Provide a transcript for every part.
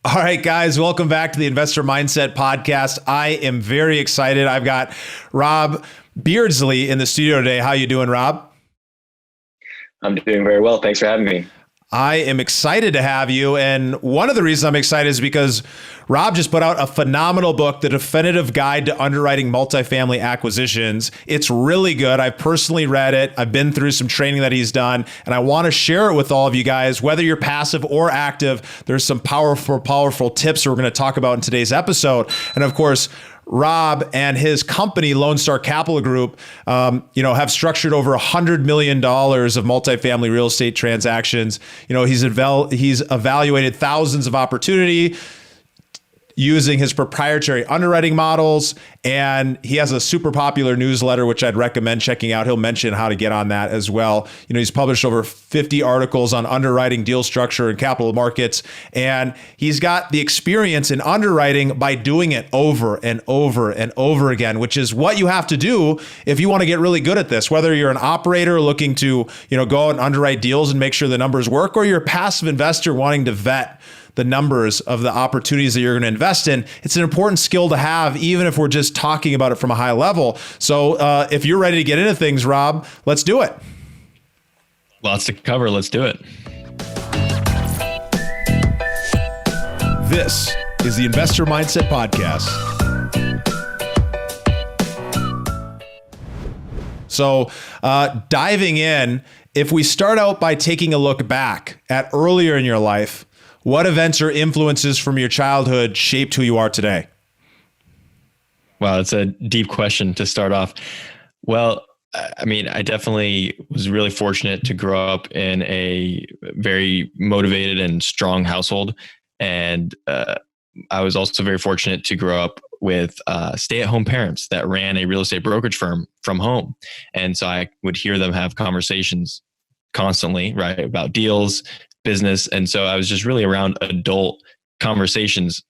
All right, guys, welcome back to the Investor Mindset Podcast. I am very excited. I've got Rob Beardsley in the studio today. How you doing, Rob? I'm doing very well. Thanks for having me. I am excited to have you. And one of the reasons I'm excited is because Rob just put out a phenomenal book, The Definitive Guide to Underwriting MultiFamily Acquisitions. It's really good. I've personally read it. I've been through some training that he's done, and I want to share it with all of you guys, whether you're passive or active. There's some powerful tips we're going to talk about in today's episode. And of course, Rob and his company, Lone Star Capital Group, have structured over $100 million of multifamily real estate transactions. He's evaluated thousands of opportunity using his proprietary underwriting models. And he has a super popular newsletter, which I'd recommend checking out. He'll mention how to get on that as well. He's published over 50 articles on underwriting, deal structure, and capital markets. And he's got the experience in underwriting by doing it over and over and over again, which is what you have to do if you want to get really good at this. Whether you're an operator looking to, go out and underwrite deals and make sure the numbers work, or you're a passive investor wanting to vet the numbers of the opportunities that you're going to invest in. It's an important skill to have, even if we're just talking about it from a high level. So if you're ready to get into things, Rob, let's do it. Lots to cover. Let's do it. This is the Investor Mindset Podcast. So diving in, if we start out by taking a look back at earlier in your life, what events or influences from your childhood shaped who you are today? Wow, that's a deep question to start off. Well, I definitely was really fortunate to grow up in a very motivated and strong household. And I was also very fortunate to grow up with stay-at-home parents that ran a real estate brokerage firm from home. And so I would hear them have conversations constantly, right, about deals, business. And so I was just really around adult conversations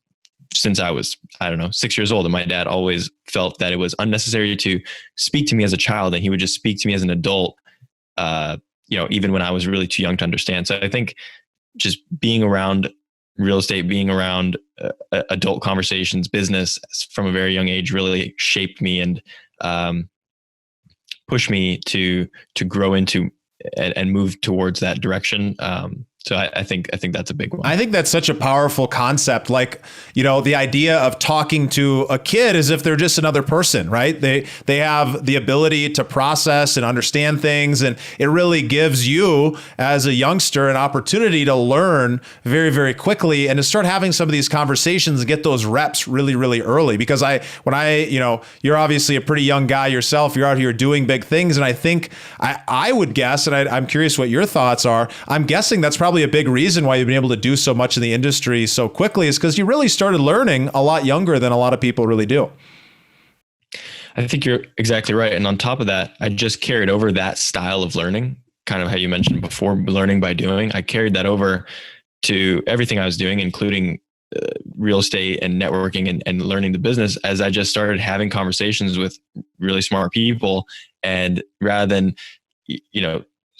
since I was, 6 years old. And my dad always felt that it was unnecessary to speak to me as a child, and he would just speak to me as an adult, even when I was really too young to understand. So I think just being around real estate, being around adult conversations, business from a very young age really shaped me and pushed me to grow into and move towards that direction. So I think that's a big one. I think that's such a powerful concept. Like, the idea of talking to a kid as if they're just another person, right? They have the ability to process and understand things. And it really gives you as a youngster an opportunity to learn very, very quickly and to start having some of these conversations and get those reps really, really early. Because you're obviously a pretty young guy yourself. You're out here doing big things. And I think I would guess, and I'm curious what your thoughts are. I'm guessing that's probably a big reason why you've been able to do so much in the industry so quickly, is because you really started learning a lot younger than a lot of people really do. I think you're exactly right. And on top of that, I just carried over that style of learning, kind of how you mentioned before, learning by doing. I carried that over to everything I was doing, including real estate and networking and learning the business, as I just started having conversations with really smart people. And rather than,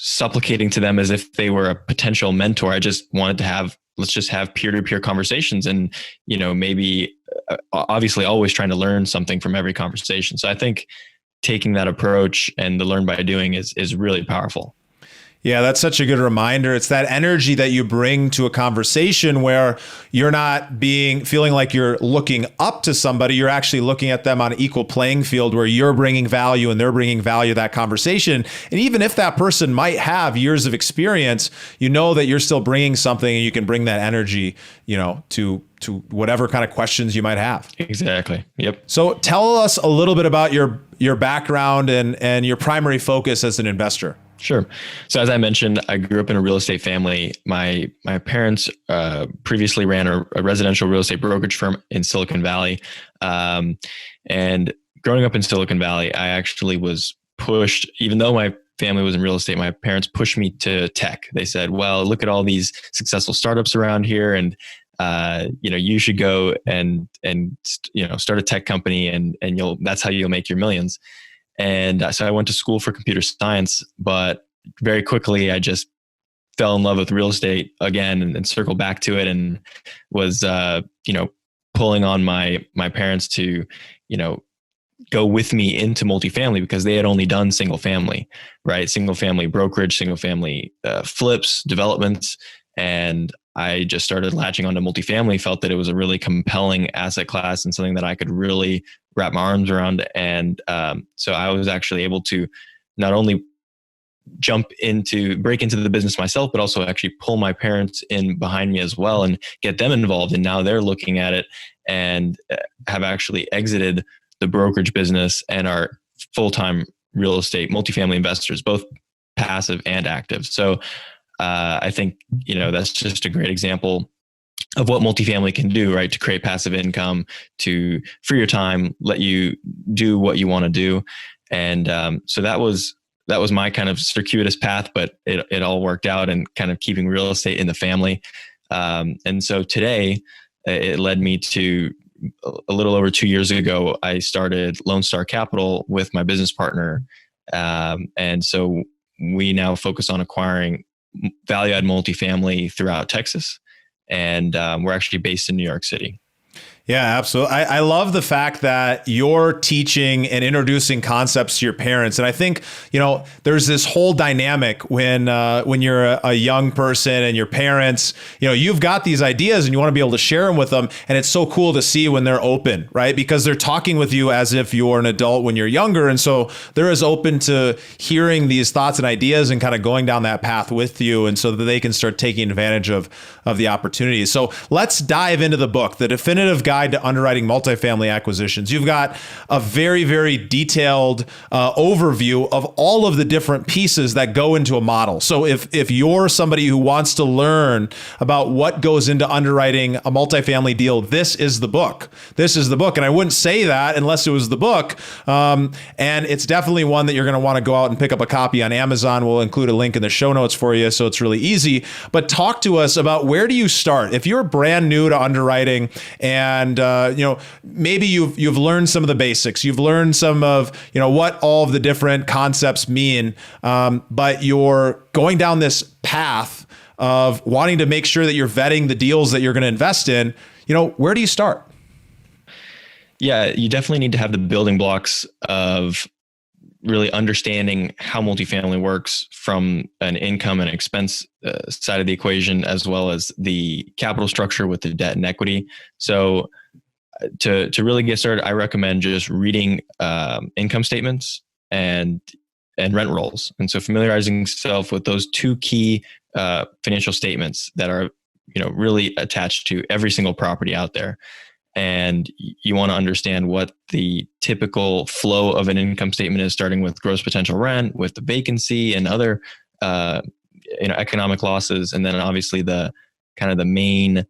supplicating to them as if they were a potential mentor, I just wanted to let's just have peer-to-peer conversations, and, maybe obviously always trying to learn something from every conversation. So I think taking that approach and the learn by doing is really powerful. Yeah, that's such a good reminder. It's that energy that you bring to a conversation where you're not feeling like you're looking up to somebody. You're actually looking at them on an equal playing field where you're bringing value and they're bringing value to that conversation. And even if that person might have years of experience, you know that you're still bringing something, and you can bring that energy, to whatever kind of questions you might have. Exactly. Yep. So tell us a little bit about your background and your primary focus as an investor. Sure. So as I mentioned, I grew up in a real estate family. My parents previously ran a residential real estate brokerage firm in Silicon Valley. And growing up in Silicon Valley, I actually was pushed, even though my family was in real estate, my parents pushed me to tech. They said, well, look at all these successful startups around here, and you should go and start a tech company, and that's how you'll make your millions. And so I went to school for computer science, but very quickly I just fell in love with real estate again and circled back to it, and was, pulling on my parents to, go with me into multifamily because they had only done single family, right? Single family brokerage, single family flips, developments. And I just started latching onto multifamily, felt that it was a really compelling asset class and something that I could really wrap my arms around. And so I was actually able to not only break into the business myself, but also actually pull my parents in behind me as well and get them involved. And now they're looking at it and have actually exited the brokerage business and are full-time real estate multifamily investors, both passive and active. So I think, that's just a great example of what multifamily can do, right? To create passive income, to free your time, let you do what you want to do. And so that was my kind of circuitous path, but it all worked out and kind of keeping real estate in the family. And so today it led me to a little over 2 years ago, I started Lone Star Capital with my business partner. And so we now focus on acquiring value-add multifamily throughout Texas. And we're actually based in New York City. Yeah, absolutely. I love the fact that you're teaching and introducing concepts to your parents. And I think, there's this whole dynamic when you're a young person and your parents, you've got these ideas and you want to be able to share them with them. And it's so cool to see when they're open, right? Because they're talking with you as if you're an adult when you're younger. And so they're as open to hearing these thoughts and ideas and kind of going down that path with you. And so that they can start taking advantage of the opportunities. So let's dive into the book, The Definitive Guide to Underwriting Multifamily Acquisitions. You've got a very, very detailed overview of all of the different pieces that go into a model. So if you're somebody who wants to learn about what goes into underwriting a multifamily deal, this is the book. This is the book. And I wouldn't say that unless it was the book. And it's definitely one that you're going to want to go out and pick up a copy on Amazon. We'll include a link in the show notes for you, so it's really easy. But talk to us about, where do you start? If you're brand new to underwriting and maybe you've learned some of the basics, you've learned some of what all of the different concepts mean, but you're going down this path of wanting to make sure that you're vetting the deals that you're going to invest in. Where do you start? Yeah, you definitely need to have the building blocks of really understanding how multifamily works from an income and expense side of the equation, as well as the capital structure with the debt and equity. So to really get started, I recommend just reading income statements and rent rolls. And so familiarizing yourself with those two key financial statements that are really attached to every single property out there. And you want to understand what the typical flow of an income statement is, starting with gross potential rent, with the vacancy and other economic losses, and then obviously the kind of the main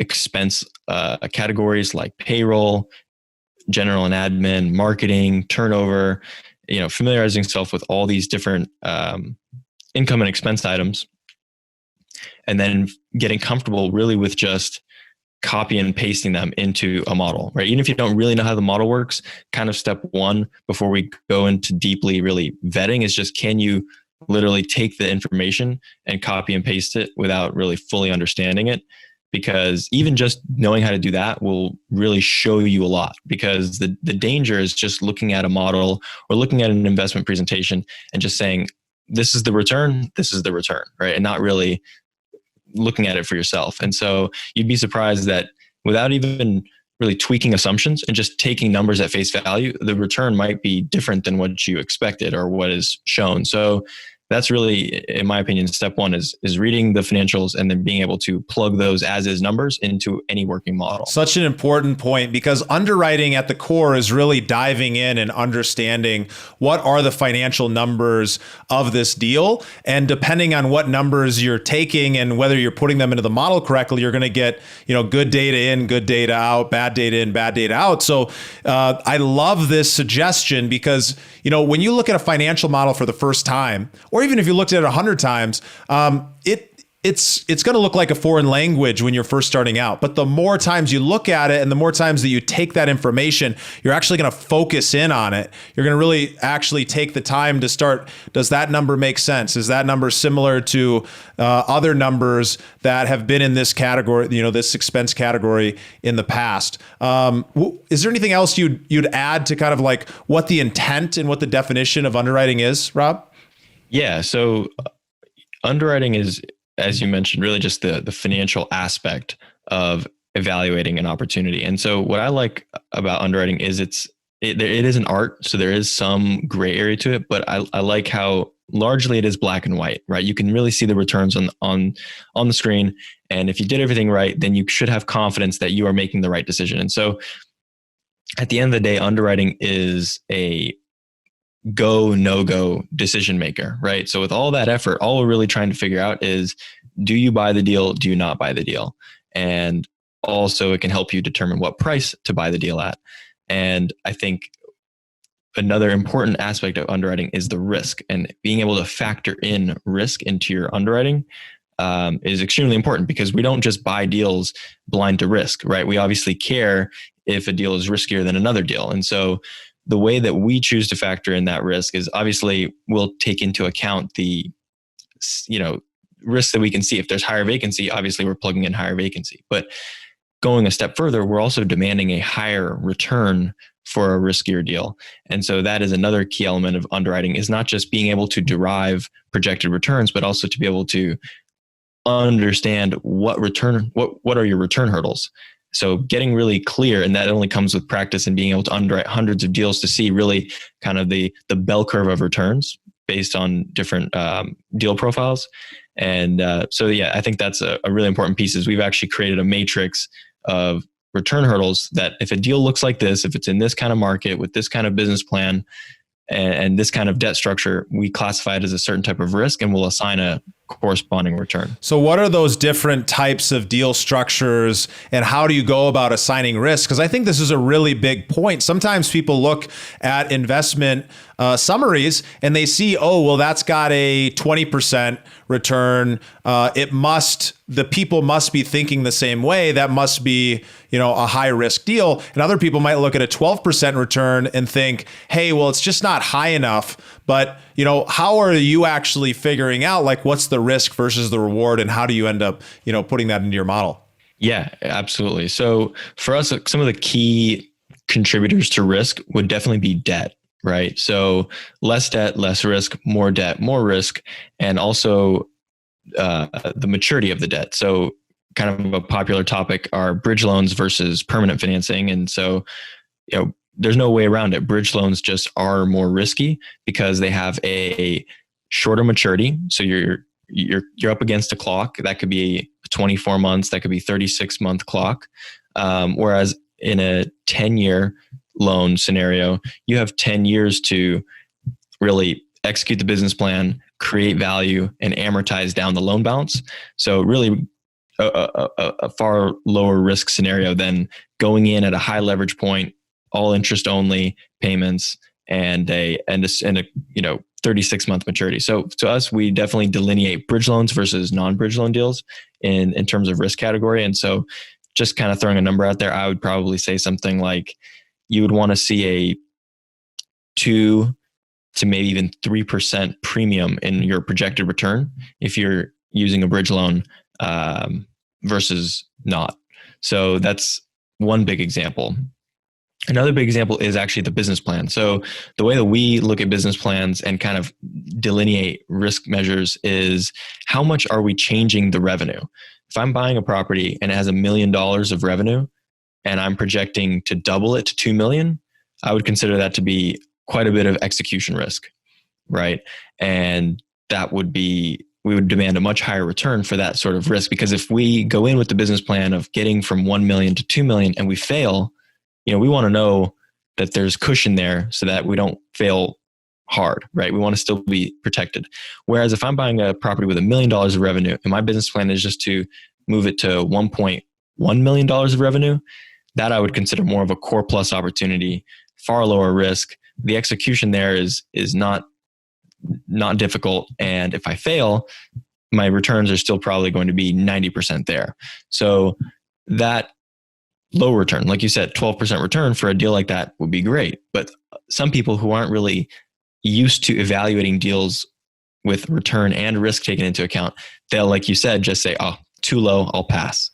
expense categories like payroll, general and admin, marketing, turnover. Familiarizing yourself with all these different income and expense items, and then getting comfortable really with just copy and pasting them into a model, right? Even if you don't really know how the model works, kind of step one before we go into deeply really vetting is just, can you literally take the information and copy and paste it without really fully understanding it? Because even just knowing how to do that will really show you a lot, because the danger is just looking at a model or looking at an investment presentation and just saying, this is the return, right? And not really looking at it for yourself. And so you'd be surprised that without even really tweaking assumptions and just taking numbers at face value, the return might be different than what you expected or what is shown. So that's really, in my opinion, step one is reading the financials and then being able to plug those as is numbers into any working model. Such an important point, because underwriting at the core is really diving in and understanding what are the financial numbers of this deal. And depending on what numbers you're taking and whether you're putting them into the model correctly, you're going to get, good data in, good data out, bad data in, bad data out. So I love this suggestion because, when you look at a financial model for the first time, or even if you looked at it 100 times, it's going to look like a foreign language when you're first starting out. But the more times you look at it and the more times that you take that information, you're actually going to focus in on it. You're going to really actually take the time to start. Does that number make sense? Is that number similar to other numbers that have been in this category, this expense category in the past? Is there anything else you'd add to kind of like what the intent and what the definition of underwriting is, Rob? Yeah. So underwriting is, as you mentioned, really just the financial aspect of evaluating an opportunity. And so what I like about underwriting is it is an art. So there is some gray area to it, but I like how largely it is black and white, right? You can really see the returns on the screen. And if you did everything right, then you should have confidence that you are making the right decision. And so at the end of the day, underwriting is a go, no go decision maker, right? So with all that effort, all we're really trying to figure out is, do you buy the deal? Do you not buy the deal? And also it can help you determine what price to buy the deal at. And I think another important aspect of underwriting is the risk, and being able to factor in risk into your underwriting is extremely important, because we don't just buy deals blind to risk, right? We obviously care if a deal is riskier than another deal. And so the way that we choose to factor in that risk is obviously we'll take into account the, risks that we can see. If there's higher vacancy, obviously we're plugging in higher vacancy. But going a step further, we're also demanding a higher return for a riskier deal. And so that is another key element of underwriting, is not just being able to derive projected returns, but also to be able to understand what are your return hurdles. So getting really clear, and that only comes with practice and being able to underwrite hundreds of deals to see really kind of the bell curve of returns based on different deal profiles. And so, yeah, I think that's a really important piece, is we've actually created a matrix of return hurdles that if a deal looks like this, if it's in this kind of market with this kind of business plan and this kind of debt structure, we classify it as a certain type of risk and we'll assign a corresponding return. So what are those different types of deal structures and how do you go about assigning risk? Because I think this is a really big point. Sometimes people look at investment summaries and they see, oh, well, that's got a 20% return. The people must be thinking the same way. That must be, a high risk deal. And other people might look at a 12% return and think, hey, well, it's just not high enough. But, how are you actually figuring out like what's the risk versus the reward, and how do you end up, putting that into your model? Yeah, absolutely. So for us, some of the key contributors to risk would definitely be debt, right? So less debt, less risk, more debt, more risk, and also the maturity of the debt. So kind of a popular topic are bridge loans versus permanent financing. And so, there's no way around it. Bridge loans just are more risky because they have a shorter maturity. So you're up against a clock that could be 24 months, that could be 36-month clock. Whereas in a 10-year loan scenario, you have 10 years to really execute the business plan, create value, and amortize down the loan balance. So really a far lower risk scenario than going in at a high leverage point, all interest only payments, and a 36-month maturity. So to us, we definitely delineate bridge loans versus non-bridge loan deals in terms of risk category. And so just kind of throwing a number out there, I would probably say something like you would want to see a 2 to maybe even 3% premium in your projected return if you're using a bridge loan versus not. So that's one big example. Another big example is actually the business plan. So the way that we look at business plans and kind of delineate risk measures is how much are we changing the revenue? If I'm buying a property and it has $1 million of revenue and I'm projecting to double it to 2 million, I would consider that to be quite a bit of execution risk, right? And we would demand a much higher return for that sort of risk, because if we go in with the business plan of getting from 1 million to 2 million and we fail, we want to know that there's cushion there so that we don't fail hard, right? We want to still be protected. Whereas if I'm buying a property with $1 million of revenue and my business plan is just to move it to $1.1 million of revenue, that I would consider more of a core plus opportunity, far lower risk. The execution there is not difficult. And if I fail, my returns are still probably going to be 90% there. So that low return, like you said, 12% return for a deal like that would be great. But some people who aren't really used to evaluating deals with return and risk taken into account, they'll, like you said, just say, oh, too low, I'll pass.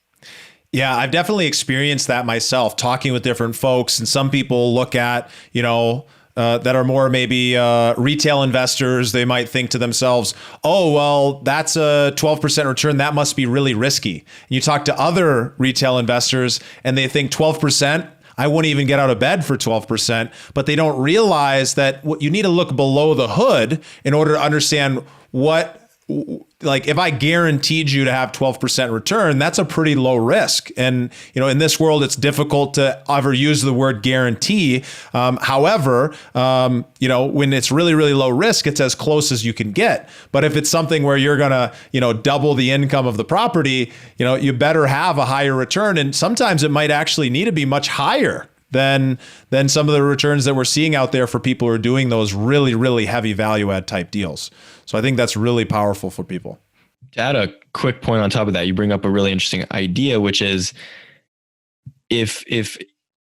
Yeah, I've definitely experienced that myself, talking with different folks. And some people look at, that are more maybe retail investors. They might think to themselves, oh, well, that's a 12% return. That must be really risky. And you talk to other retail investors and they think 12%, I wouldn't even get out of bed for 12%, but they don't realize that you need to look below the hood in order to understand like if I guaranteed you to have 12% return, that's a pretty low risk. And, in this world, it's difficult to ever use the word guarantee. However, when it's really, really low risk, it's as close as you can get. But if it's something where you're going to, double the income of the property, you better have a higher return. And sometimes it might actually need to be much higher than some of the returns that we're seeing out there for people who are doing those really, really heavy value add type deals. So I think that's really powerful for people. To add a quick point on top of that, you bring up a really interesting idea, which is if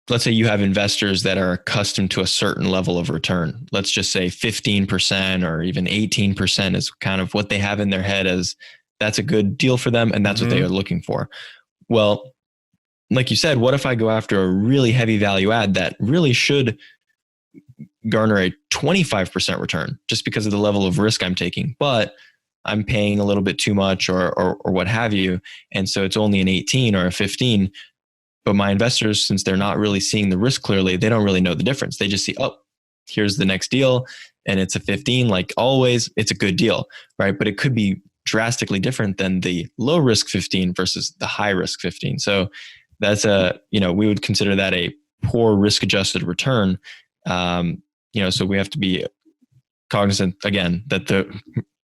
let's say you have investors that are accustomed to a certain level of return, let's just say 15% or even 18% is kind of what they have in their head as that's a good deal for them and that's what they are looking for. Well, like you said, what if I go after a really heavy value add that really should garner a 25% return just because of the level of risk I'm taking, but I'm paying a little bit too much or what have you. And so it's only an 18 or a 15, but my investors, since they're not really seeing the risk clearly, they don't really know the difference. They just see, oh, here's the next deal and it's a 15. Like always, it's a good deal, right? But it could be drastically different than the low risk 15 versus the high risk 15. So that's we would consider that a poor risk adjusted return. So we have to be cognizant again that the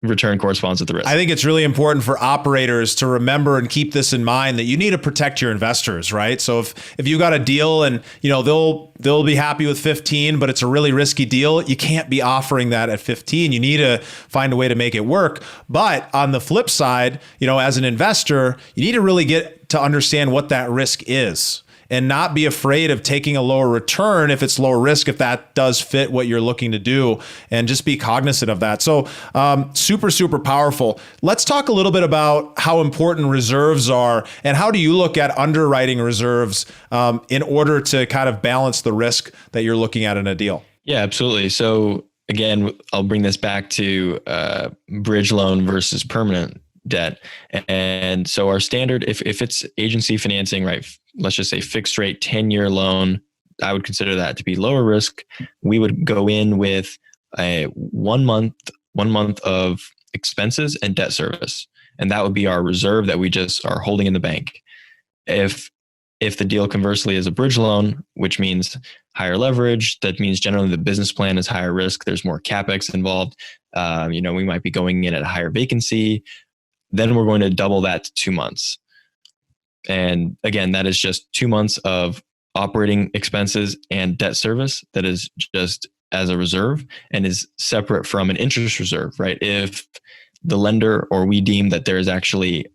return corresponds with the risk. I think it's really important for operators to remember and keep this in mind that you need to protect your investors, right? So if you got a deal and they'll be happy with 15, but it's a really risky deal, you can't be offering that at 15. You need to find a way to make it work. But on the flip side, as an investor, you need to really get to understand what that risk is and not be afraid of taking a lower return if it's lower risk, if that does fit what you're looking to do, and just be cognizant of that. So super, super powerful. Let's talk a little bit about how important reserves are and how do you look at underwriting reserves in order to kind of balance the risk that you're looking at in a deal? Yeah, absolutely. So again, I'll bring this back to bridge loan versus permanent debt. And so our standard, if it's agency financing, right, let's just say fixed rate 10-year loan, I would consider that to be lower risk. We would go in with a 1 month of expenses and debt service. And that would be our reserve that we just are holding in the bank. If the deal conversely is a bridge loan, which means higher leverage, that means generally the business plan is higher risk. There's more CapEx involved. We might be going in at a higher vacancy. Then we're going to double that to 2 months. And again, that is just 2 months of operating expenses and debt service that is just as a reserve and is separate from an interest reserve, right? If the lender or we deem that there is actually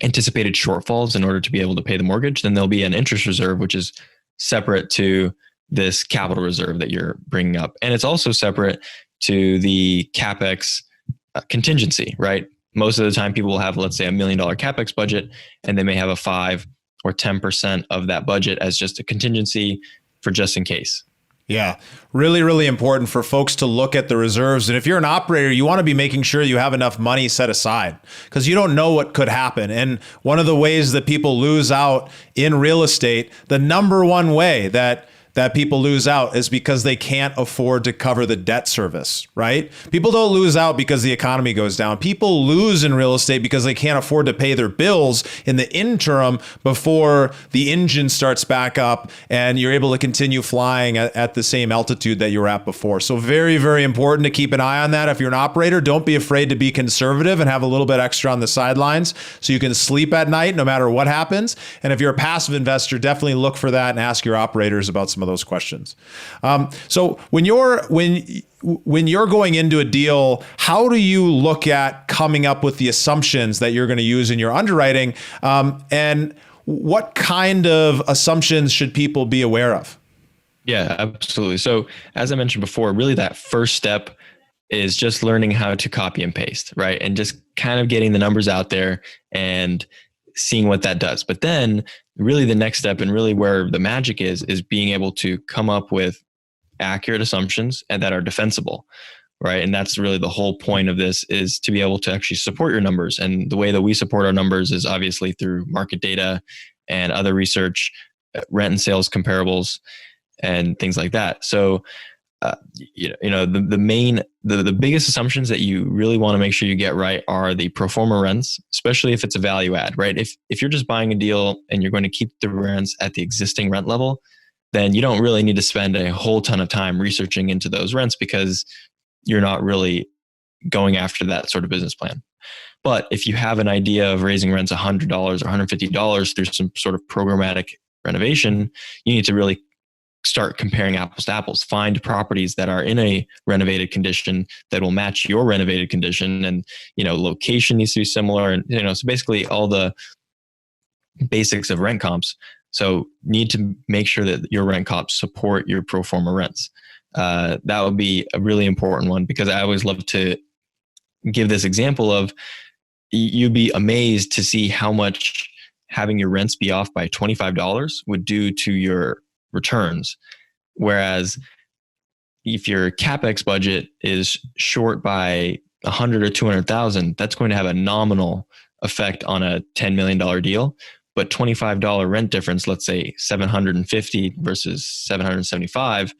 anticipated shortfalls in order to be able to pay the mortgage, then there'll be an interest reserve, which is separate to this capital reserve that you're bringing up. And it's also separate to the CapEx contingency, right? Most of the time people will have, let's say, $1 million CapEx budget, and they may have a 5 or 10% of that budget as just a contingency for just in case. Yeah, really, really important for folks to look at the reserves. And if you're an operator, you want to be making sure you have enough money set aside because you don't know what could happen. And one of the ways that people lose out in real estate, the number one way that people lose out is because they can't afford to cover the debt service, right? People don't lose out because the economy goes down. People lose in real estate because they can't afford to pay their bills in the interim before the engine starts back up and you're able to continue flying at the same altitude that you were at before. So very, very important to keep an eye on that. If you're an operator, don't be afraid to be conservative and have a little bit extra on the sidelines so you can sleep at night no matter what happens. And if you're a passive investor, definitely look for that and ask your operators about some some of those questions. So when you're going into a deal, how do you look at coming up with the assumptions that you're going to use in your underwriting? And what kind of assumptions should people be aware of? Yeah, absolutely. So as I mentioned before, really that first step is just learning how to copy and paste, right? And just kind of getting the numbers out there and seeing what that does. But then really the next step, and really where the magic is being able to come up with accurate assumptions and that are defensible, right? And that's really the whole point of this, is to be able to actually support your numbers. And the way that we support our numbers is obviously through market data and other research, rent and sales comparables, and things like that. So, the biggest assumptions that you really want to make sure you get right are the pro forma rents, especially if it's a value add, right? If you're just buying a deal and you're going to keep the rents at the existing rent level, then you don't really need to spend a whole ton of time researching into those rents, because you're not really going after that sort of business plan. But if you have an idea of raising rents $100 or $150 through some sort of programmatic renovation, you need to really start comparing apples to apples. Find properties that are in a renovated condition that will match your renovated condition, and location needs to be similar, and so basically all the basics of rent comps. So need to make sure that your rent comps support your pro forma rents. That would be a really important one, because I always love to give this example of, you'd be amazed to see how much having your rents be off by $25 would do to your returns. Whereas if your CapEx budget is short by 100 or 200,000, that's going to have a nominal effect on a $10 million deal. But $25 rent difference, let's say 750 versus 775,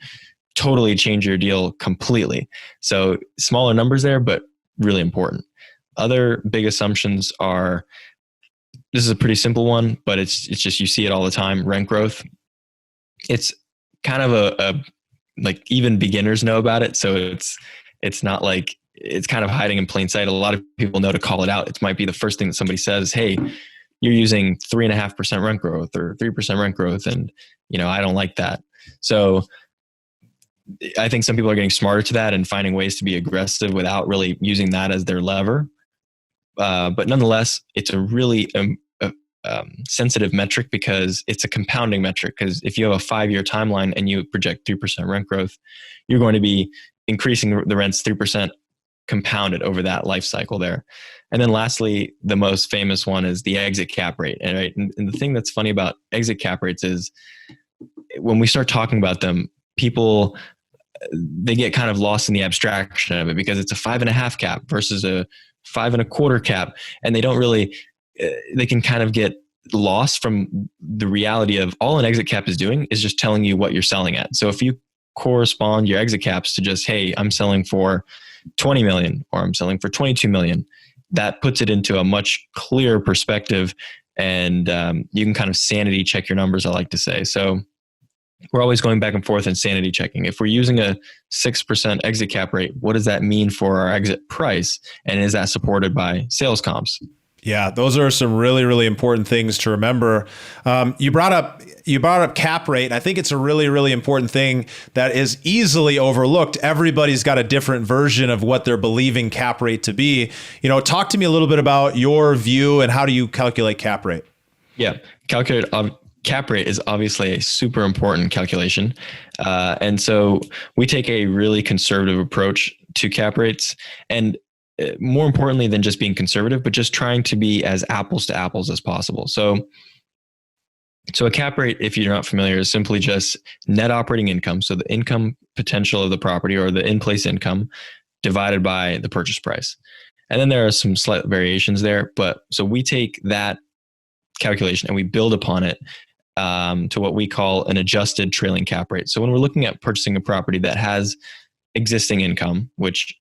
totally change your deal completely. So smaller numbers there, but really important. Other big assumptions are, this is a pretty simple one, but it's just, you see it all the time, rent growth. It's kind of a like, even beginners know about it. So it's not like it's kind of hiding in plain sight. A lot of people know to call it out. It might be the first thing that somebody says, hey, you're using 3.5% rent growth or 3% rent growth. And, I don't like that. So I think some people are getting smarter to that and finding ways to be aggressive without really using that as their lever. But nonetheless, it's a really sensitive metric, because it's a compounding metric. Because if you have a 5-year timeline and you project 3% rent growth, you're going to be increasing the rents 3% compounded over that life cycle there. And then lastly, the most famous one is the exit cap rate. And the thing that's funny about exit cap rates is, when we start talking about them, people, they get kind of lost in the abstraction of it, because it's a 5.5 cap versus a 5.25 cap. And they don't really, they can kind of get lost from the reality of all an exit cap is doing is just telling you what you're selling at. So if you correspond your exit caps to just, hey, I'm selling for 20 million or I'm selling for 22 million, that puts it into a much clearer perspective, and you can kind of sanity check your numbers, I like to say. So we're always going back and forth and sanity checking. If we're using a 6% exit cap rate, what does that mean for our exit price? And is that supported by sales comps? Yeah, those are some really, really important things to remember. You brought up cap rate. And I think it's a really, really important thing that is easily overlooked. Everybody's got a different version of what they're believing cap rate to be. Talk to me a little bit about your view and how do you calculate cap rate? Yeah, cap rate is obviously a super important calculation. And so we take a really conservative approach to cap rates, and more importantly than just being conservative, but just trying to be as apples to apples as possible. So a cap rate, if you're not familiar, is simply just net operating income. So the income potential of the property, or the in-place income, divided by the purchase price. And then there are some slight variations there. But so we take that calculation and we build upon it to what we call an adjusted trailing cap rate. So when we're looking at purchasing a property that has existing income, which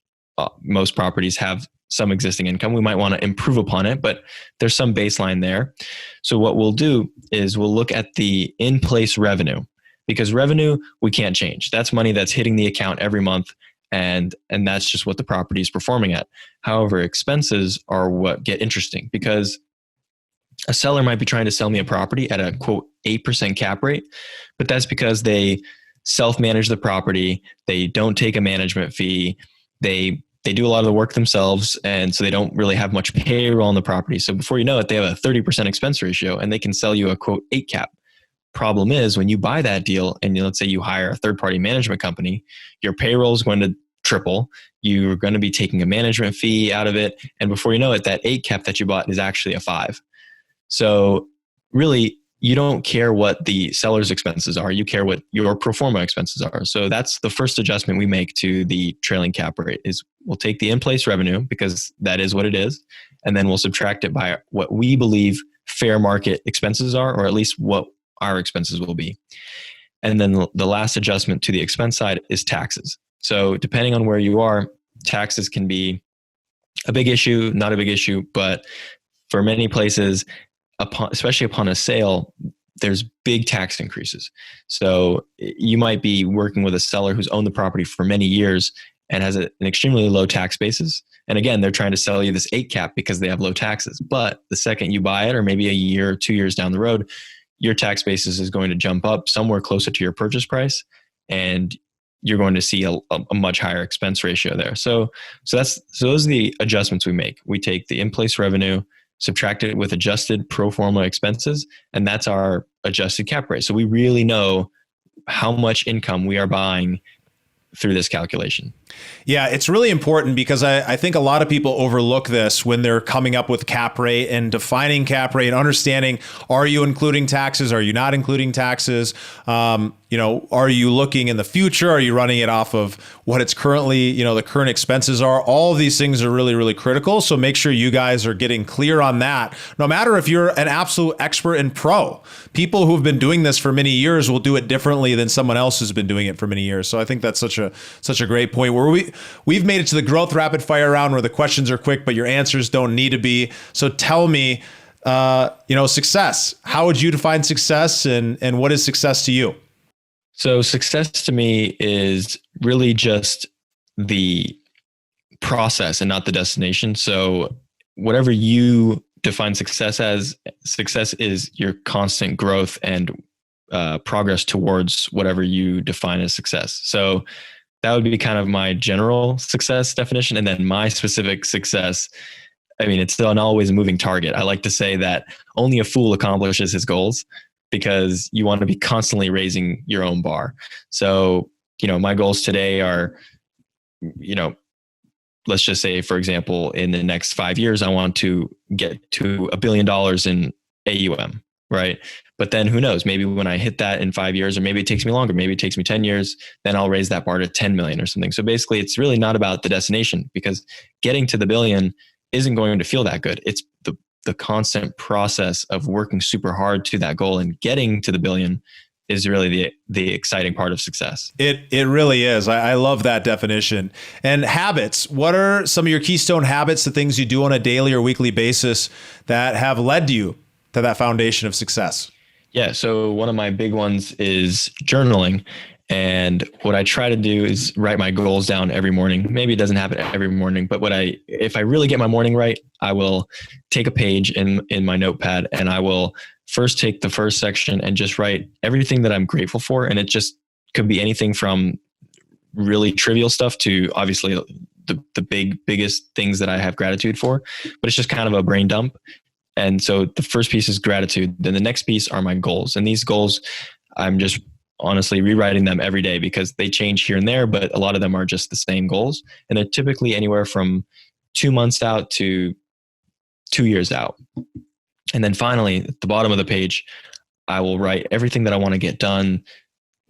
most properties have some existing income, we might want to improve upon it, but there's some baseline there. So what we'll do is we'll look at the in-place revenue, because revenue we can't change. That's money that's hitting the account every month, and that's just what the property is performing at. However, expenses are what get interesting, because a seller might be trying to sell me a property at a quote 8% cap rate, but that's because they self-manage the property. They don't take a management fee. They do a lot of the work themselves. And so they don't really have much payroll on the property. So before you know it, they have a 30% expense ratio and they can sell you a quote 8 cap. Problem is when you buy that deal and let's say you hire a third-party management company, your payroll is going to triple. You're going to be taking a management fee out of it. And before you know it, that 8 cap that you bought is actually a 5. So really, you don't care what the seller's expenses are. You care what your pro forma expenses are. So that's the first adjustment we make to the trailing cap rate is we'll take the in-place revenue because that is what it is. And then we'll subtract it by what we believe fair market expenses are, or at least what our expenses will be. And then the last adjustment to the expense side is taxes. So depending on where you are, taxes can be a big issue, not a big issue, but for many places, especially upon a sale, there's big tax increases. So you might be working with a seller who's owned the property for many years and has an extremely low tax basis. And again, they're trying to sell you this 8 cap because they have low taxes. But the second you buy it, or maybe a year or 2 years down the road, your tax basis is going to jump up somewhere closer to your purchase price, and you're going to see a much higher expense ratio there. So those are the adjustments we make. We take the in-place revenue, subtract it with adjusted pro forma expenses, and that's our adjusted cap rate. So we really know how much income we are buying through this calculation. Yeah, it's really important because I think a lot of people overlook this when they're coming up with cap rate and defining cap rate, understanding, are you including taxes? Are you not including taxes? Are you looking in the future? Are you running it off of what it's currently, the current expenses are? All of these things are really, really critical. So make sure you guys are getting clear on that. No matter if you're an absolute expert and pro, people who've been doing this for many years will do it differently than someone else who's been doing it for many years. So I think that's such a great point where we've made it to the growth rapid fire round where the questions are quick, but your answers don't need to be. So tell me, success. How would you define success, and what is success to you? So success to me is really just the process and not the destination. So whatever you define success as, success is your constant growth and progress towards whatever you define as success. So that would be kind of my general success definition. And then my specific success, it's still an always moving target. I like to say that only a fool accomplishes his goals, because you want to be constantly raising your own bar. So, my goals today are, let's just say, for example, in the next 5 years, I want to get to $1 billion in AUM, right? But then who knows, maybe when I hit that in 5 years, or maybe it takes me longer, maybe it takes me 10 years, then I'll raise that bar to 10 million or something. So basically it's really not about the destination, because getting to the billion isn't going to feel that good. It's the constant process of working super hard to that goal, and getting to the billion is really the exciting part of success. It really is. I love that definition. And habits, what are some of your keystone habits, the things you do on a daily or weekly basis that have led you to that foundation of success? Yeah. So one of my big ones is journaling. And what I try to do is write my goals down every morning. Maybe it doesn't happen every morning, but if I really get my morning right, I will take a page in my notepad, and I will first take the first section and just write everything that I'm grateful for. And it just could be anything from really trivial stuff to obviously the biggest things that I have gratitude for, but it's just kind of a brain dump. And so the first piece is gratitude. Then the next piece are my goals. And these goals, I'm just honestly rewriting them every day because they change here and there, but a lot of them are just the same goals. And they're typically anywhere from 2 months out to 2 years out. And then finally, at the bottom of the page, I will write everything that I want to get done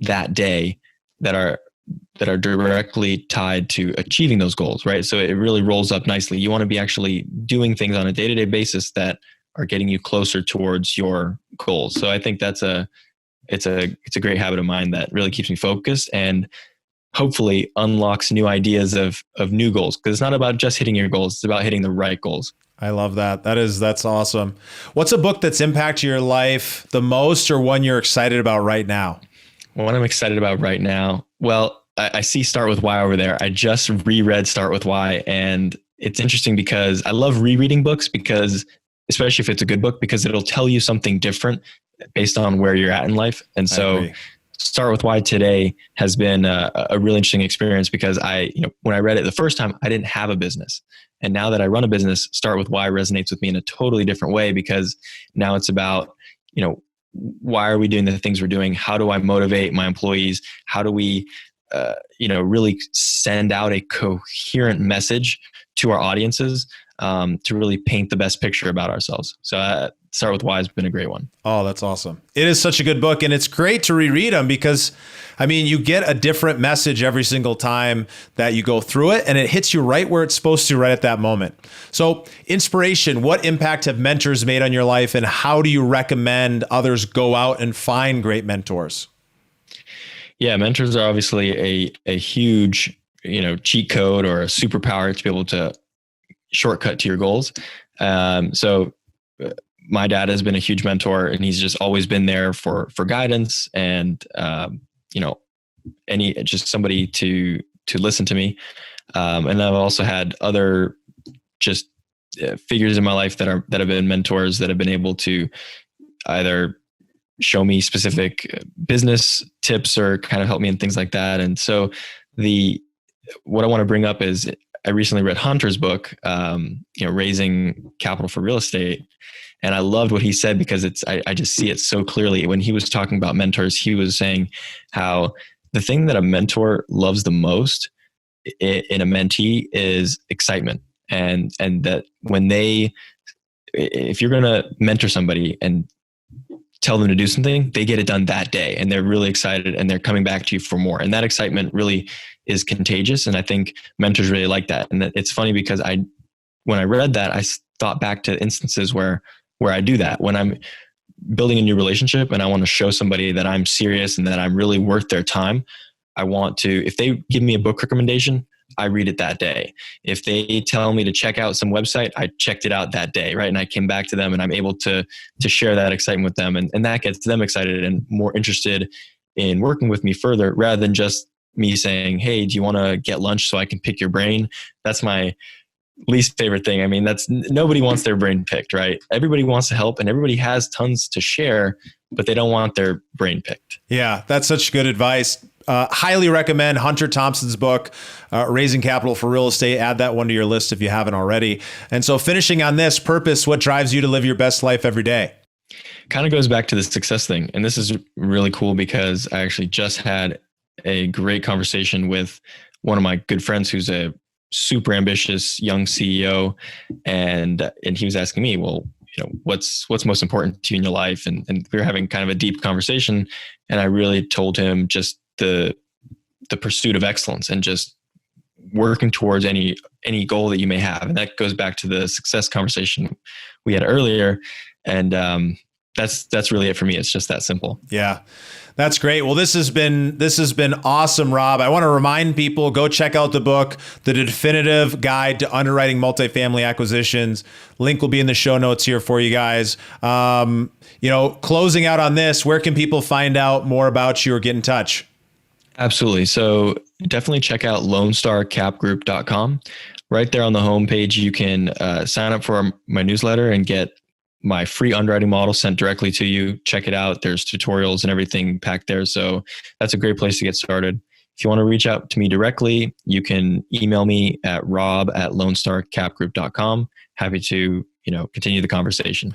that day that are directly tied to achieving those goals, right? So it really rolls up nicely. You want to be actually doing things on a day-to-day basis that are getting you closer towards your goals. So I think it's a great habit of mine that really keeps me focused and hopefully unlocks new ideas of new goals. Because it's not about just hitting your goals. It's about hitting the right goals. I love that. That's awesome. What's a book that's impacted your life the most, or one you're excited about right now? What I'm excited about right now. Well, I see Start With Why over there. I just reread Start With Why, and it's interesting because I love rereading books because especially if it's a good book, because it'll tell you something different based on where you're at in life. And so Start With Why today has been a really interesting experience, because when I read it the first time, I didn't have a business. And now that I run a business, Start With Why resonates with me in a totally different way, because now it's about, why are we doing the things we're doing? How do I motivate my employees? How do we, really send out a coherent message to our audiences to really paint the best picture about ourselves? So Start With Why has been a great one. Oh, that's awesome. It is such a good book, and it's great to reread them because, you get a different message every single time that you go through it, and it hits you right where it's supposed to right at that moment. So inspiration, what impact have mentors made on your life, and how do you recommend others go out and find great mentors? Yeah, mentors are obviously a huge, cheat code or a superpower to be able to shortcut to your goals. So my dad has been a huge mentor, and he's just always been there for guidance and, just somebody to listen to me. And I've also had other just figures in my life that have been mentors that have been able to either show me specific business tips or kind of help me in things like that. And so what I want to bring up is I recently read Hunter's book, Raising Capital for Real Estate. And I loved what he said, because I just see it so clearly. When he was talking about mentors, he was saying how the thing that a mentor loves the most in a mentee is excitement. And that if you're going to mentor somebody and tell them to do something, they get it done that day, and they're really excited, and they're coming back to you for more. And that excitement really is contagious. And I think mentors really like that. And it's funny because when I read that, I thought back to instances where I do that when I'm building a new relationship and I want to show somebody that I'm serious and that I'm really worth their time. If they give me a book recommendation, I read it that day. If they tell me to check out some website, I checked it out that day, right? And I came back to them, and I'm able to share that excitement with them. And that gets them excited and more interested in working with me further, rather than just me saying, hey, do you want to get lunch so I can pick your brain? That's my least favorite thing. Nobody wants their brain picked, right? Everybody wants to help, and everybody has tons to share, but they don't want their brain picked. Yeah, that's such good advice. Highly recommend Hunter Thompson's book, Raising Capital for Real Estate. Add that one to your list if you haven't already. And so finishing on this, purpose, what drives you to live your best life every day? Kind of goes back to the success thing. And this is really cool because I actually just had a great conversation with one of my good friends who's a super ambitious young CEO. And he was asking me, well, what's most important to you in your life? And we were having kind of a deep conversation. And I really told him just the pursuit of excellence and just working towards any goal that you may have. And that goes back to the success conversation we had earlier. And that's really it for me. It's just that simple. Yeah. That's great. Well, this has been awesome, Rob. I want to remind people, go check out the book, The Definitive Guide to Underwriting Multifamily Acquisitions. Link will be in the show notes here for you guys. Closing out on this, where can people find out more about you or get in touch? Absolutely. So definitely check out LoneStarCapGroup.com. Right there on the homepage, you can sign up for my newsletter and get my free underwriting model sent directly to you. Check it out. There's tutorials and everything packed there. So that's a great place to get started. If you want to reach out to me directly, you can email me at rob@lonestarcapgroup.com. Happy to, continue the conversation.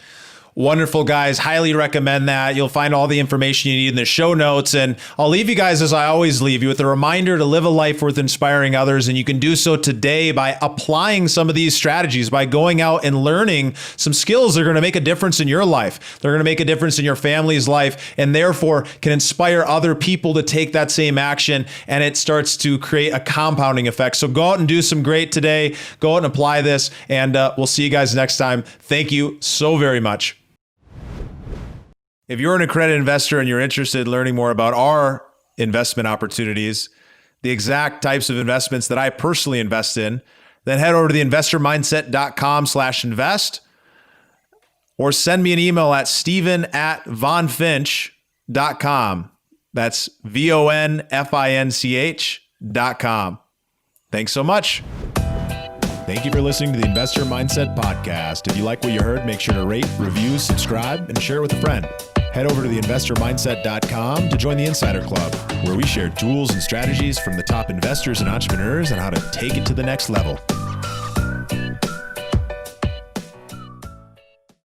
Wonderful, guys. Highly recommend that. You'll find all the information you need in the show notes. And I'll leave you guys, as I always leave you, with a reminder to live a life worth inspiring others. And you can do so today by applying some of these strategies, by going out and learning some skills that are going to make a difference in your life. They're going to make a difference in your family's life, and therefore can inspire other people to take that same action. And it starts to create a compounding effect. So go out and do some great today. Go out and apply this. And we'll see you guys next time. Thank you so very much. If you're an accredited investor and you're interested in learning more about our investment opportunities, the exact types of investments that I personally invest in, then head over to theinvestormindset.com/invest or send me an email at steven@vonfinch.com. That's VONFINCH.com. Thanks so much. Thank you for listening to the Investor Mindset Podcast. If you like what you heard, make sure to rate, review, subscribe, and share with a friend. Head over to theinvestormindset.com to join the Insider Club, where we share tools and strategies from the top investors and entrepreneurs on how to take it to the next level.